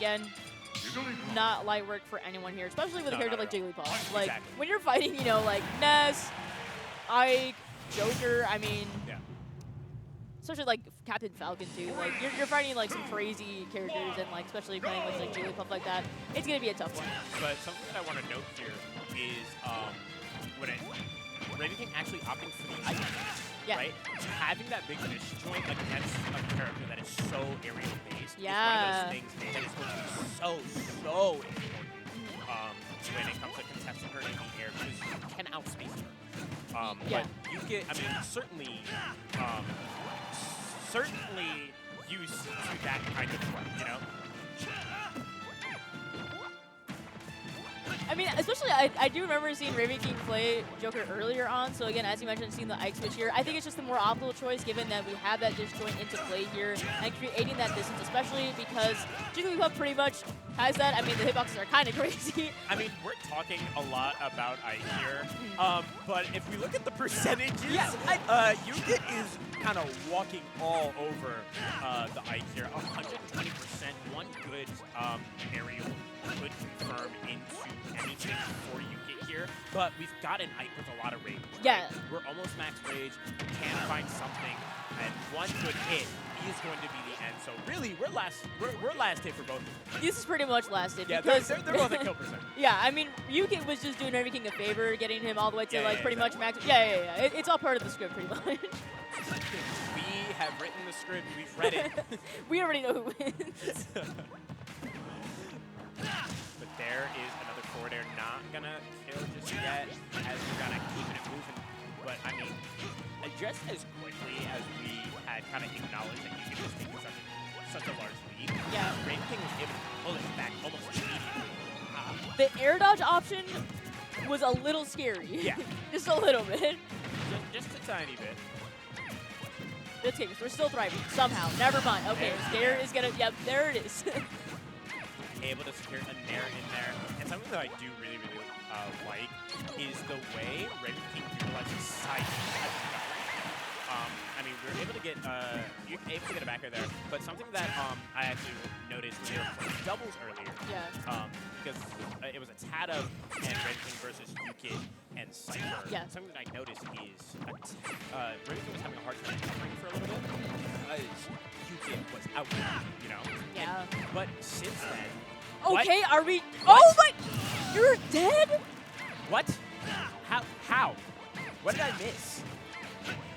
again, not light work for anyone here, especially with a character like Jigglypuff. Like, Exactly. when you're fighting, you know, like Ness, Ike, Joker, I mean, especially like Captain Falcon too. Like, you're fighting like some crazy characters, and like especially playing with like Jigglypuff like that, it's gonna be a tough one. But something that I want to note here is when Ravenking actually opting for the ice, right? Having that big disjoint against a character that is so aerial based is one of those things that is going to be so important when it comes to contesting her in the air, because you can outspace her. But you get, I mean, certainly used to that kind of play, you know? I mean, especially, I do remember seeing Ravenking play Joker earlier on, so again, as you mentioned, seeing the Ike switch here, I think it's just the more optimal choice given that we have that disjoint into play here and creating that distance, especially because Jigglypuff pretty much has that. I mean, the hitboxes are kind of crazy. I mean, we're talking a lot about Ike here, but if we look at the percentages, UKIT is kind of walking all over the Ike here. 120%, one good aerial could confirm into anything for UKIT here, but we've got an Ike with a lot of rage. Yeah. Right? We're almost max rage, can find something, and one good hit is going to be the end. So really, we're last hit for both of them. This is pretty much last hit. Yeah, because they're both at kill percent. Yeah, I mean, UKIT was just doing Ravenking a favor, getting him all the way to like pretty much max. Yeah. It's all part of the script, pretty much. We have written the script. We've read it. We already know who wins. But there is another forward air, not gonna kill just yet, as we're gonna keeping it moving. But I mean, just as quickly as we had kind of acknowledged that UKIT was taking such a large lead, Ravenking was able to pull it back almost immediately. The air dodge option was a little scary. Yeah. Just a little bit. Just a tiny bit. It's okay, we're still thriving somehow. Never mind. Okay, there is gonna. Yep, there it is. Able to secure a nair in there. And something that I do really like is the way Ravenking utilizes side I mean, we were able to get you're able to get a backer there, but something that I actually noticed when they were playing doubles earlier, because it was a Tata and Ravenking versus UKIT and Cypher. Something that I noticed is Ravenking was having a hard time covering for a little bit because UKIT was out, you know. Yeah. But since then. Okay, are we? What? Oh my! You're dead? What? How? What did I miss?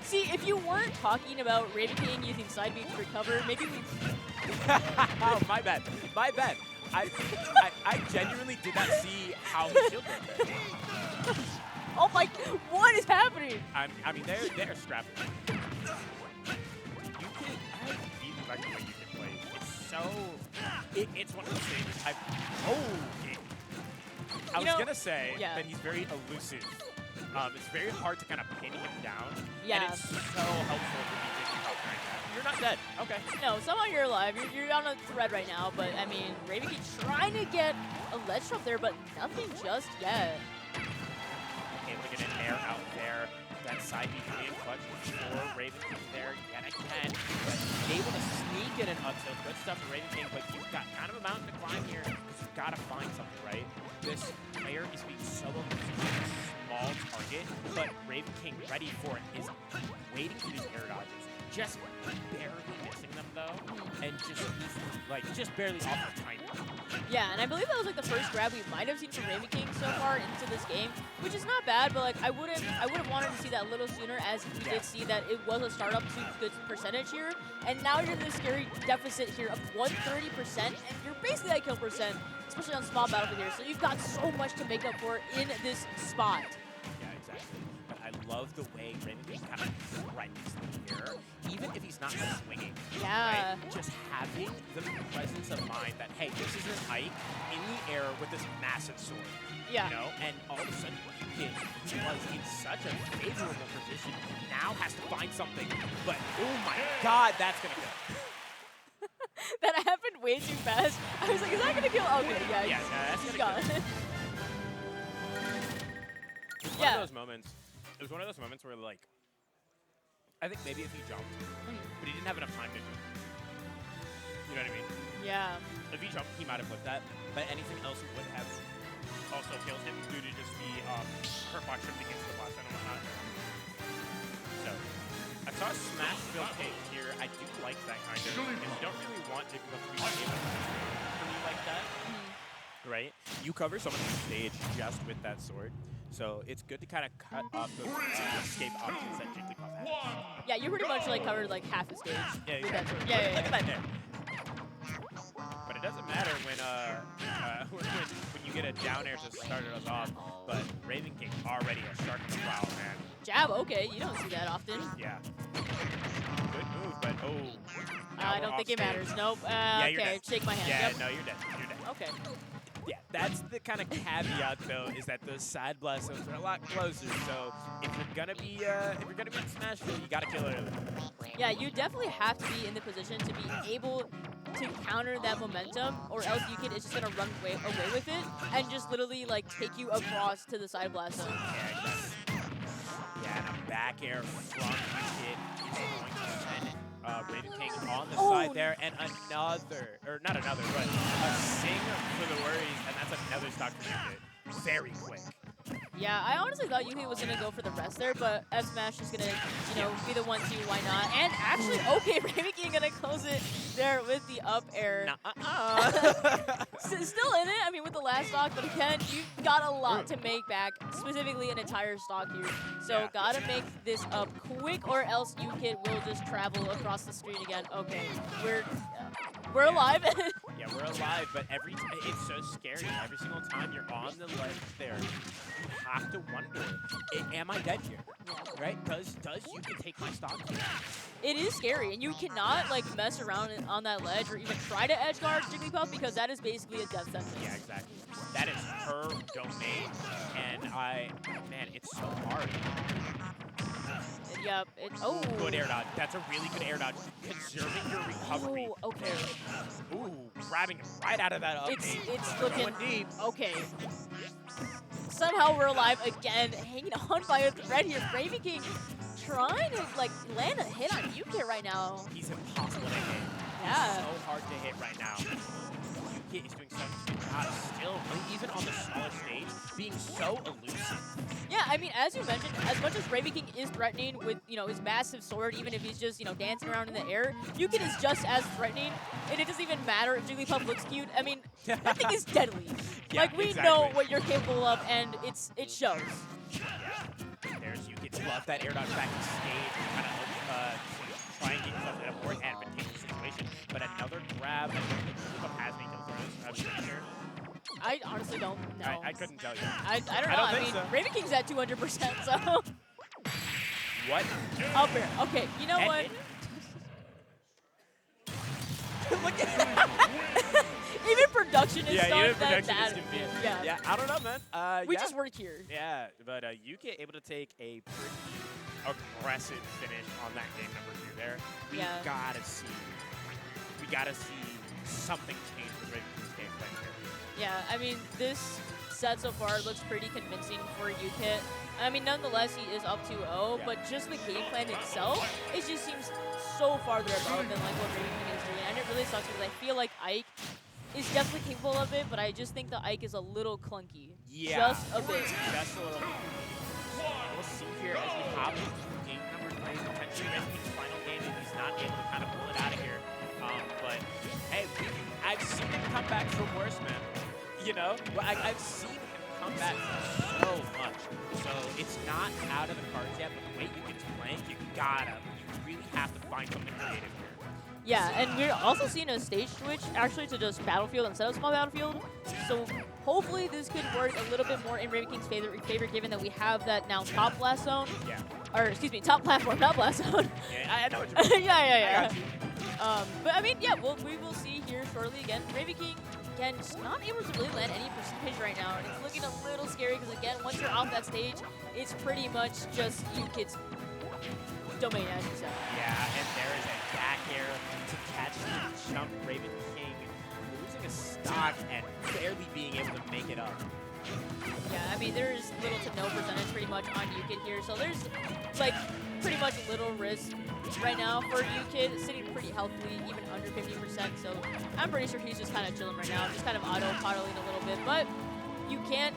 See, if you weren't talking about Ravenking using side beat to recover, maybe we. Oh, my bad. My bad. I genuinely did not see how he shielded it. Oh my! What is happening? I mean, they're scrapping. You can. I really like the way you can play. It's so. It's one of those things. I was gonna say that he's very elusive. It's very hard to kind of pin him down. Yeah. And it's so helpful to be thinking about right now. You're not dead. Okay. No, somehow you're alive. You're on a thread right now, but I mean, Ravenking trying to get a ledge drop there, but nothing just yet. Able to get an air out there. That side beat being clutch for Ravenking there yet again. But able to sneak in an up tilt. Good stuff for Ravenking, but you've got kind of a mountain to climb here because you've got to find something, right? This player is being solo positioned small target, but Ravenking ready for it is waiting for these air dodges. Just barely missing them though, and just barely off the timing. Yeah, and I believe that was like the first grab we might have seen from Ravenking so far into this game, which is not bad, but like I would have wanted to see that a little sooner, as we did see that it was a startup to good percentage here, and now you're in this scary deficit here of 130%, and you're basically at kill percent, especially on small battlefield here. So you've got so much to make up for in this spot. Yeah, exactly. But I love the way Ravenking kind of threatens the air, even if he's not swinging. Yeah. Right? Just having the presence of mind that, hey, this is an Ike in the air with this massive sword. Yeah. You know, and all of a sudden, UKIT, who was in such a favorable position, now has to find something. But oh my God, that's gonna kill. That happened way too fast. I was like, is that gonna kill? Okay, yeah. That's he's gonna gone. kill. It was one of those moments. It was one of those moments where, like, I think maybe if he jumped, but he didn't have enough time to do it. You know what I mean? Yeah. If he jumped, he might have flipped that, but anything else would have also killed him due to just the hurt box shifting into the blast and whatnot. So, I saw a smash build take here. I do like that kind of, because you don't really want Jigglypuff to be able to like that, right? You cover so much of the stage just with that sword, so it's good to kind of cut off those escape options that Jigglypuff has. Yeah, you pretty much like covered like half the stage. Yeah, with that sword. exactly. Yeah. Look at that there. But it doesn't matter when when you get a down air to start us off. But Ravenking already a shark in the plow, man. Jab, okay, you don't see that often. Yeah. Good move, but I don't think it matters. Nope. Yeah, you're okay, dead. shake my hand. Yeah, Yep. no, you're dead. You're dead. Okay. Yeah, that's the kind of caveat though, is that those side blast zones are a lot closer. So if you're gonna be in Smash Field, you gotta kill it early. Yeah, you definitely have to be in the position to be able to counter that momentum, or else UKIT is just gonna run away with it and just literally like take you across to the side blast zone. Yeah, exactly. Yeah, and a back air from UKIT is going to send Ravenking on the side there, and another, or not another, but a sing for the worries, and that's another stock for UKIT. Very quick. Yeah, I honestly thought UKIT was gonna go for the rest there, but F Smash is gonna, be the one to why not? And actually, okay, Ravenking gonna close it there with the up air. Still in it. I mean, with the last stock, but again, you've got a lot to make back, specifically an entire stock here. So gotta make this up quick, or else UKIT will just travel across the street again. Okay, we're alive. Yeah, we're alive, but it's so scary. Every single time you're on the ledge there, you have to wonder, am I dead here? Right? Does UKIT take my stock here? It is scary, and you cannot like mess around on that ledge or even try to edge guard Jigglypuff, because that is basically a death sentence. Yeah, exactly. That is her domain, and man, it's so hard. Yep. Good air dodge. That's a really good air dodge. Conserving your recovery. Oh, okay. Ooh, grabbing him right out of that up. It's looking deep. Okay. Somehow we're alive again, hanging on by a thread here. Ravenking trying to like land a hit on UKIT right now. He's impossible to hit. Yeah. He's so hard to hit right now. UKIT is doing such a good job still, even on the smaller stage, being so elusive. Yeah, I mean, as you mentioned, as much as Ravenking is threatening with, his massive sword, even if he's just, dancing around in the air, UKIT is just as threatening, and it doesn't even matter if Jigglypuff looks cute. I mean, that thing is deadly. Yeah, like, we know what you're capable of, and it shows. Yeah. There's UKIT. Love that air dodge back to stage, kind of try and get yourself in a more advantageous situation. But another grab, Jigglypuff has me kill here. I honestly don't know. I couldn't tell you. I don't know. I mean, so. Raveking's at 200%, so. What? Up air. Okay, you know what? Look at that. Even production is even stuff production that is confused. Yeah, I don't know, man. we just work here. Yeah, but UKIT able to take a pretty aggressive finish on that game number 2 there. We gotta see something change with Ravenking's gameplay here. Yeah, I mean, this set so far looks pretty convincing for UKIT. I mean, nonetheless, he is up 2-0, but just the game plan itself, it just seems so farther above than like what Ravenking is doing. And it really sucks because I feel like Ike is definitely capable of it, but I just think the Ike is a little clunky. Yeah. Just a bit. Just a little bit. We'll see here as we hop into game number 3, potentially Raveking's final game, if he's not able to kind of pull it out of here. But, hey, I've seen him come back from worse, man. But I've seen him come back so much. So it's not out of the cards yet, but the way UKIT's playing, you really have to find something creative here. Yeah, and we're also seeing a stage switch actually to just Battlefield instead of Small Battlefield. So hopefully this could work a little bit more in Raveking's favor, given that we have that now top blast zone. Yeah. Or excuse me, top platform, not blast zone. Yeah, I know what you mean. yeah. I got you. But I mean, yeah, we will see here shortly again. Ravenking, again, just not able to really land any percentage right now, and it's looking a little scary because again, once you're off that stage, it's pretty much just UKIT's domain, as you said. Yeah, and there is a back air to catch the jump. Ravenking losing a stock and barely being able to make it up. Yeah, I mean, there's little to no percentage pretty much on UKIT here, so there's like pretty much little risk right now for UKIT, sitting pretty healthily, even under 50%. So I'm pretty sure he's just kind of chilling right now, just kind of auto-poddling a little bit, but you can't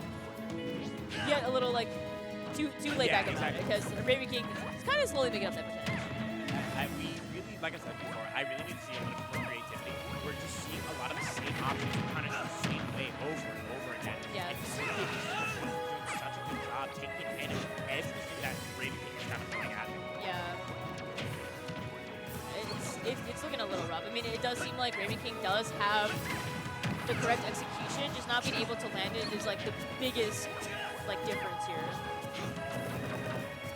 get a little like too laid back about it because Ravenking is kind of slowly making up that percentage. We really, like I said before, I really need to see a little bit more creativity. We're just seeing a lot of the same options, kind of the same way over and over again. Yeah. And UKIT is doing such a good job taking advantage of everything that Ravenking is kind of throwing at him. Yeah. It's looking a little rough. I mean, it does seem like Ravenking does have the correct execution, just not being able to land it is like the biggest like difference here.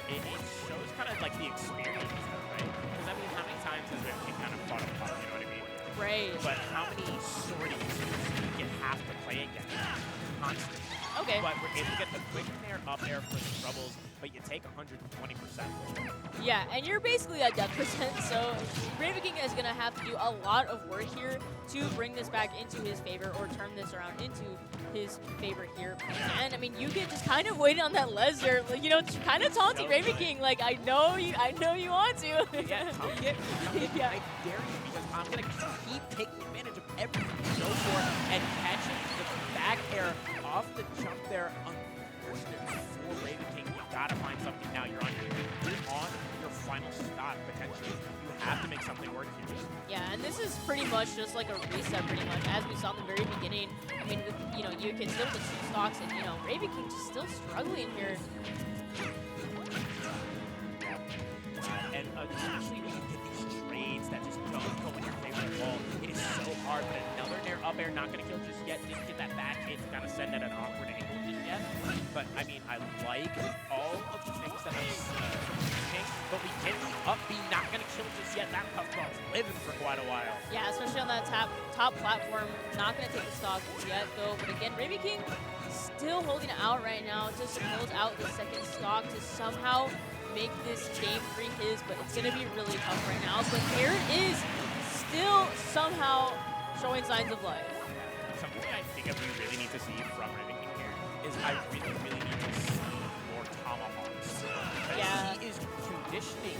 It shows kind of like the experience, though, right? Because I mean, how many times has Ravenking kind of fought apart, you know what I mean? Right. But how many sorties do you have to play against? Constantly. Okay. But we're able to get the quick nair up air for the troubles, but you take 120%. Yeah, and you're basically at death percent, so Ravenking is going to have to do a lot of work here to bring this back into his favor or turn this around into his favor here. And I mean, you can just kind of wait on that laser, you know, kind of taunting Ravenking, like I know you want to. Yeah, come get me. Yeah. I dare you because I'm going to keep taking advantage of everything you go for and catching the back air off the jump there. Unfortunate for Ravenking. You gotta find something now. You're on your final stock potentially. You have to make something work here. Yeah, and this is pretty much just like a reset, pretty much, as we saw in the very beginning. I mean, with, you know, UKIT still with 2 stocks, and you know, Ravenking just still struggling here. And especially when you get these trades that just don't go in your favor at all, it is so hard. But another nair up air, not gonna kill just yet. Didn't get that back hit to kind of send at an awkward angle just yet. But I mean, I like all of the things that I'm seeing from King, but we get the up B, not gonna kill just yet. That puffball's living for quite a while. Yeah, especially on that top platform, not gonna take the stock yet though. But again, Ravenking still holding it out right now, just to close out the second stock to somehow make this game free his, but it's gonna be really tough right now. But there it is, still somehow showing signs of life. Something I think we really need to see from Ravenking here is I really need to see more tomahawks. Yeah. He is conditioning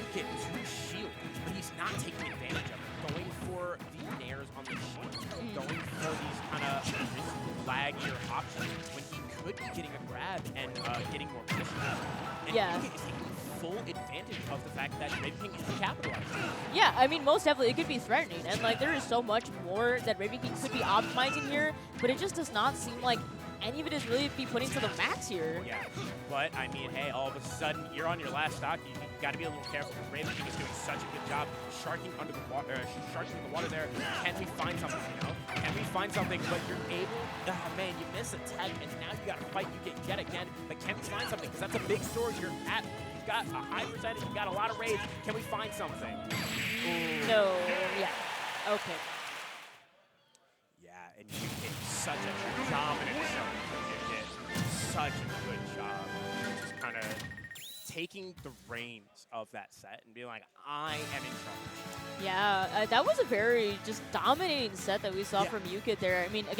UKIT to shield, but he's not taking advantage of it. Going for the nairs on the shield, going for these kind of laggier options when he could be getting a grab and getting more position. And Yeah. UKIT is taking full advantage of the fact that Ravenking is capitalizing. Yeah, I mean, most definitely, it could be threatening, and like there is so much more that Ravenking could be optimizing here, but it just does not seem like any of it is really be putting to the max here. Yeah, but I mean, hey, all of a sudden you're on your last stock. You got to be a little careful because Ravenking is doing such a good job sharking under the water, sharking the water there. Can we find something? You know, can we find something? But you're able. Man, you miss a tag, and now you got to fight. You get yet again. But can we find something? Because that's a big story. You've got a high percentage. You've got a lot of rage. Can we find something? Ooh. No. Yeah. Okay. Yeah, and you did such a dominant show from UKIT. Such a good job. Just kind of taking the reins of that set and being like, I am in charge. Yeah, that was a very just dominating set that we saw from UKIT there. I mean, again.